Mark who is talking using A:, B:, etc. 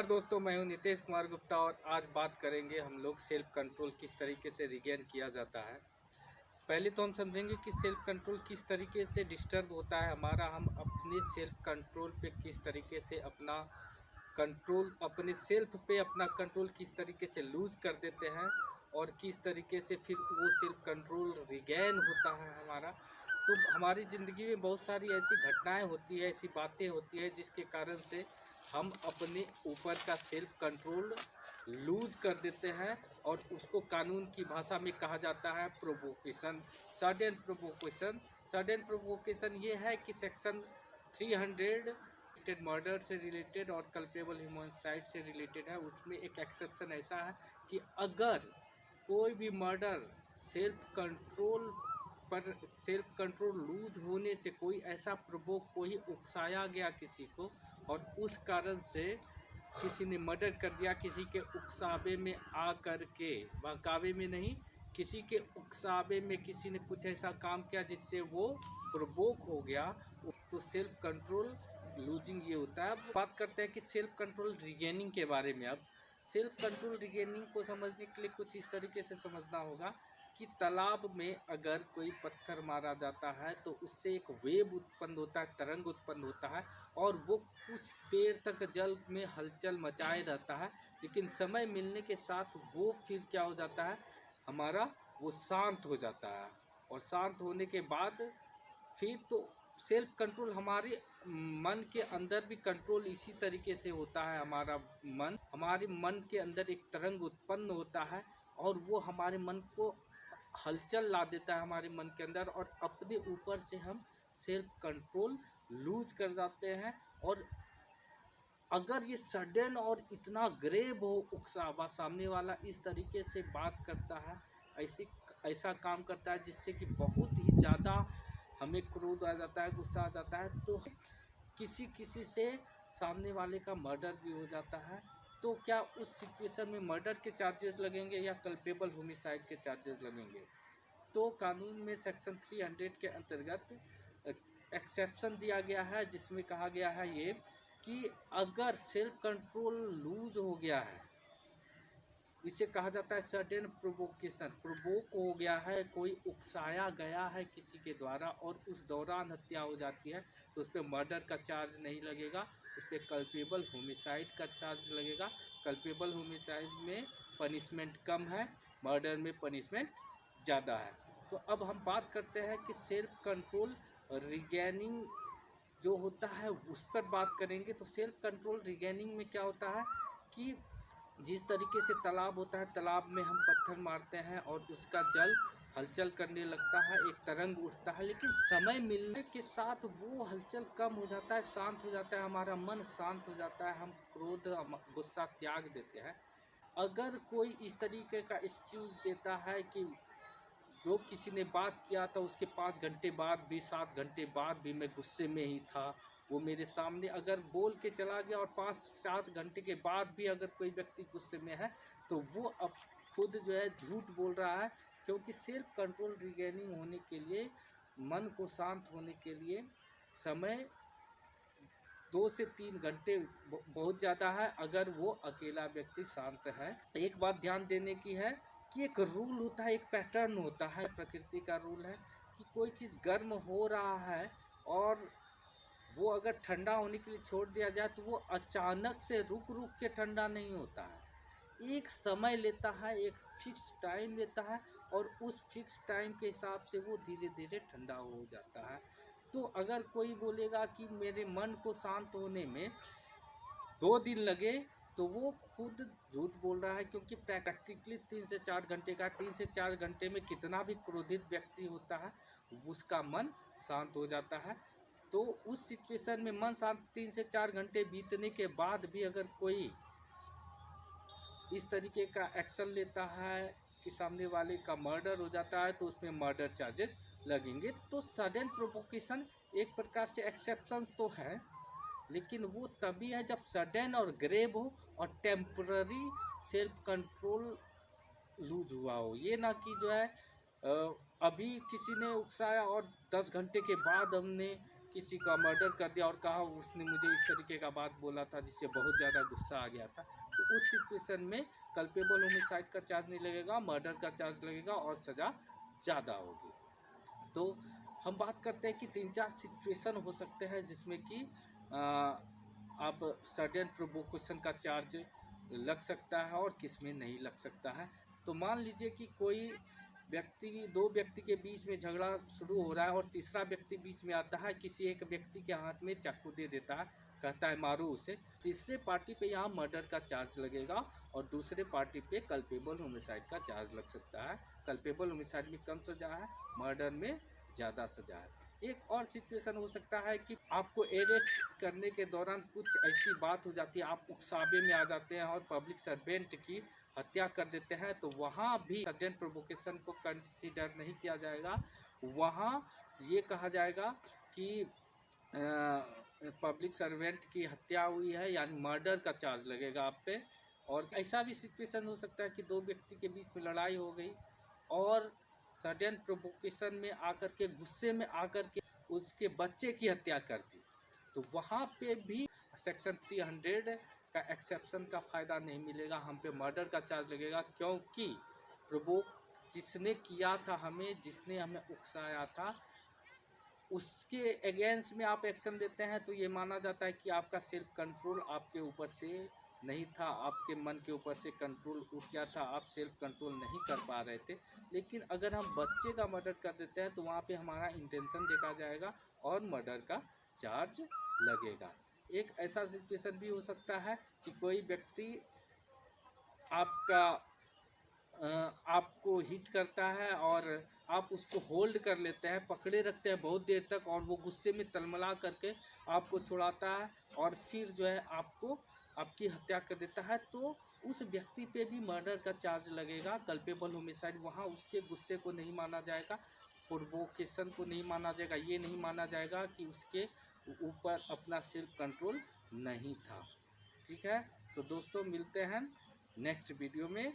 A: दोस्तों, मैं हूं नितेश कुमार गुप्ता और आज बात करेंगे हम लोग सेल्फ कंट्रोल किस तरीके से रिगेन किया जाता है। पहले तो हम समझेंगे कि सेल्फ कंट्रोल किस तरीके से डिस्टर्ब होता है हमारा, हम अपने सेल्फ कंट्रोल पे किस तरीके से अपना कंट्रोल अपने सेल्फ पे अपना कंट्रोल किस तरीके से लूज़ कर देते हैं और किस तरीके से फिर वो सेल्फ कंट्रोल रिगेन होता है हमारा। तो हमारी ज़िंदगी में बहुत सारी ऐसी घटनाएं होती है, ऐसी बातें होती है जिसके कारण से हम अपने ऊपर का सेल्फ कंट्रोल लूज कर देते हैं और उसको कानून की भाषा में कहा जाता है provocation, sudden provocation. Sudden provocation ये है कि सेक्शन 300 मर्डर से रिलेटेड और कल्पेबल ह्यूमनसाइड से रिलेटेड है। उसमें एक एक्सेप्शन ऐसा है कि अगर कोई भी मर्डर सेल्फ कंट्रोल पर सेल्फ कंट्रोल लूज होने से कोई ऐसा प्रवोक कोई उकसाया गया किसी को और उस कारण से किसी ने मर्डर कर दिया, किसी के उकसावे में आ कर के, बहकावे में नहीं, किसी के उकसावे में किसी ने कुछ ऐसा काम किया जिससे वो प्रवोक हो गया, तो सेल्फ कंट्रोल लूजिंग ये होता है। अब बात करते हैं कि सेल्फ कंट्रोल रिगेनिंग के बारे में। अब सेल्फ कंट्रोल रिगेनिंग को समझने के लिए कुछ इस तरीके से समझना होगा कि तालाब में अगर कोई पत्थर मारा जाता है तो उससे एक वेव उत्पन्न होता है, तरंग उत्पन्न होता है और वो कुछ देर तक जल में हलचल मचाए रहता है, लेकिन समय मिलने के साथ वो फिर क्या हो जाता है, हमारा वो शांत हो जाता है। और शांत होने के बाद फिर तो सेल्फ कंट्रोल हमारे मन के अंदर भी कंट्रोल इसी तरीके से होता है। हमारे मन के अंदर एक तरंग उत्पन्न होता है और वो हमारे मन को हलचल ला देता है हमारे मन के अंदर, और अपने ऊपर से हम सेल्फ कंट्रोल लूज कर जाते हैं। और अगर ये सडन और इतना ग्रेव हो उकसावा, सामने वाला इस तरीके से बात करता है, ऐसा काम करता है जिससे कि बहुत ही ज़्यादा हमें क्रोध आ जाता है, गुस्सा आ जाता है, तो किसी किसी से सामने वाले का मर्डर भी हो जाता है। तो क्या उस सिचुएशन में मर्डर के चार्जेस लगेंगे या कल्पेबल होमिसाइड के चार्जेस लगेंगे? तो कानून में सेक्शन 300 के अंतर्गत एक्सेप्शन दिया गया है, जिसमें कहा गया है ये कि अगर सेल्फ कंट्रोल लूज हो गया है, इसे कहा जाता है सडन प्रोवोकेशन, प्रोवोक हो गया है, कोई उकसाया गया है किसी के द्वारा और उस दौरान हत्या हो जाती है, तो उस पर मर्डर का चार्ज नहीं लगेगा, उस पर कल्पेबल होमिसाइड का चार्ज लगेगा। कल्पेबल होमिसाइड में पनिशमेंट कम है, मर्डर में पनिशमेंट ज़्यादा है। तो अब हम बात करते हैं कि सेल्फ कंट्रोल रिगेनिंग जो होता है उस पर बात करेंगे। तो सेल्फ कंट्रोल रिगेनिंग में क्या होता है कि जिस तरीके से तालाब होता है, तालाब में हम पत्थर मारते हैं और उसका जल हलचल करने लगता है, एक तरंग उठता है, लेकिन समय मिलने के साथ वो हलचल कम हो जाता है, शांत हो जाता है, हमारा मन शांत हो जाता है, हम क्रोध गुस्सा त्याग देते हैं। अगर कोई इस तरीके का एक्सक्यूज़ देता है कि जो किसी ने बात किया था उसके 5 घंटे बाद भी, 7 घंटे बाद भी मैं गुस्से में ही था, वो मेरे सामने अगर बोल के चला गया और 5-7 घंटे के बाद भी अगर कोई व्यक्ति गुस्से में है, तो वो अब खुद जो है झूठ बोल रहा है। क्योंकि सेल्फ कंट्रोल रिगेनिंग होने के लिए, मन को शांत होने के लिए समय 2 से 3 घंटे बहुत ज़्यादा है, अगर वो अकेला व्यक्ति शांत है। एक बात ध्यान देने की है कि एक रूल होता है, एक पैटर्न होता है, प्रकृति का रूल है कि कोई चीज़ गर्म हो रहा है और वो अगर ठंडा होने के लिए छोड़ दिया जाए तो वो अचानक से रुक रुक के ठंडा नहीं होता है, एक समय लेता है, एक फिक्स टाइम लेता है और उस फिक्स टाइम के हिसाब से वो धीरे धीरे ठंडा हो जाता है। तो अगर कोई बोलेगा कि मेरे मन को शांत होने में 2 दिन लगे, तो वो खुद झूठ बोल रहा है, क्योंकि प्रैक्टिकली 3 से 4 घंटे का, 3 से 4 घंटे में कितना भी क्रोधित व्यक्ति होता है उसका मन शांत हो जाता है। तो उस सिचुएशन में मन शांत 3 से 4 घंटे बीतने के बाद भी अगर कोई इस तरीके का एक्शन लेता है कि सामने वाले का मर्डर हो जाता है, तो उसमें मर्डर चार्जेस लगेंगे। तो सडन प्रोवोकेशन एक प्रकार से एक्सेप्शंस तो है, लेकिन वो तभी है जब सडन और ग्रेव हो और टेम्पररी सेल्फ कंट्रोल लूज हुआ हो। ये ना कि जो है अभी किसी ने उकसाया और 10 घंटे के बाद हमने किसी का मर्डर कर दिया और कहा उसने मुझे इस तरीके का बात बोला था जिससे बहुत ज़्यादा गुस्सा आ गया था, तो उस सिचुएशन में कल्पेबल होमिसाइड का चार्ज नहीं लगेगा, मर्डर का चार्ज लगेगा और सज़ा ज़्यादा होगी। तो हम बात करते हैं कि 3-4 सिचुएशन हो सकते हैं जिसमें कि आप सडन प्रोवोकेशन का चार्ज लग सकता है और किस में नहीं लग सकता है। तो मान लीजिए कि कोई व्यक्ति, दो व्यक्ति के बीच में झगड़ा शुरू हो रहा है और तीसरा व्यक्ति बीच में आता है, किसी एक व्यक्ति के हाथ में चाकू दे देता है, कहता है मारो उसे। तीसरे पार्टी पे यहाँ मर्डर का चार्ज लगेगा और दूसरे पार्टी पे कल्पेबल होमिसाइड का चार्ज लग सकता है। कल्पेबल होमिसाइड में कम सजा है, मर्डर में ज़्यादा सजा है। एक और सिचुएशन हो सकता है कि आपको अरेस्ट करने के दौरान कुछ ऐसी बात हो जाती है, आप उकसावे में आ जाते हैं और पब्लिक सर्वेंट की हत्या कर देते हैं, तो वहाँ भी सडन प्रोवोकेशन को कंसीडर नहीं किया जाएगा। वहाँ ये कहा जाएगा कि पब्लिक सर्वेंट की हत्या हुई है, यानी मर्डर का चार्ज लगेगा आप पे। और ऐसा भी सिचुएशन हो सकता है कि दो व्यक्ति के बीच में लड़ाई हो गई और सडन प्रोवोकेशन में आकर के, गुस्से में आकर के उसके बच्चे की हत्या कर दी, तो वहाँ पे भी सेक्शन 300 का एक्सेप्शन का फ़ायदा नहीं मिलेगा, हम पे मर्डर का चार्ज लगेगा। क्योंकि प्रोवोक जिसने किया था हमें, जिसने हमें उकसाया था, उसके अगेंस्ट में आप एक्शन देते हैं तो ये माना जाता है कि आपका सेल्फ कंट्रोल आपके ऊपर से नहीं था, आपके मन के ऊपर से कंट्रोल उठ गया था, आप सेल्फ कंट्रोल नहीं कर पा रहे थे। लेकिन अगर हम बच्चे का मर्डर कर देते हैं तो वहाँ पे हमारा इंटेंशन देखा जाएगा और मर्डर का चार्ज लगेगा। एक ऐसा सिचुएशन भी हो सकता है कि कोई व्यक्ति आपका आपको हिट करता है और आप उसको होल्ड कर लेते हैं, पकड़े रखते हैं बहुत देर तक, और वो गुस्से में तलमला करके आपको छुड़ाता है और फिर जो है आपको आपकी हत्या कर देता है, तो उस व्यक्ति पे भी मर्डर का चार्ज लगेगा, कल्पेबल होमिसाइड। वहाँ उसके गुस्से को नहीं माना जाएगा, प्रोवोकेशन को नहीं माना जाएगा, ये नहीं माना जाएगा कि उसके ऊपर अपना सेल्फ कंट्रोल नहीं था। ठीक है, तो दोस्तों मिलते हैं नेक्स्ट वीडियो में।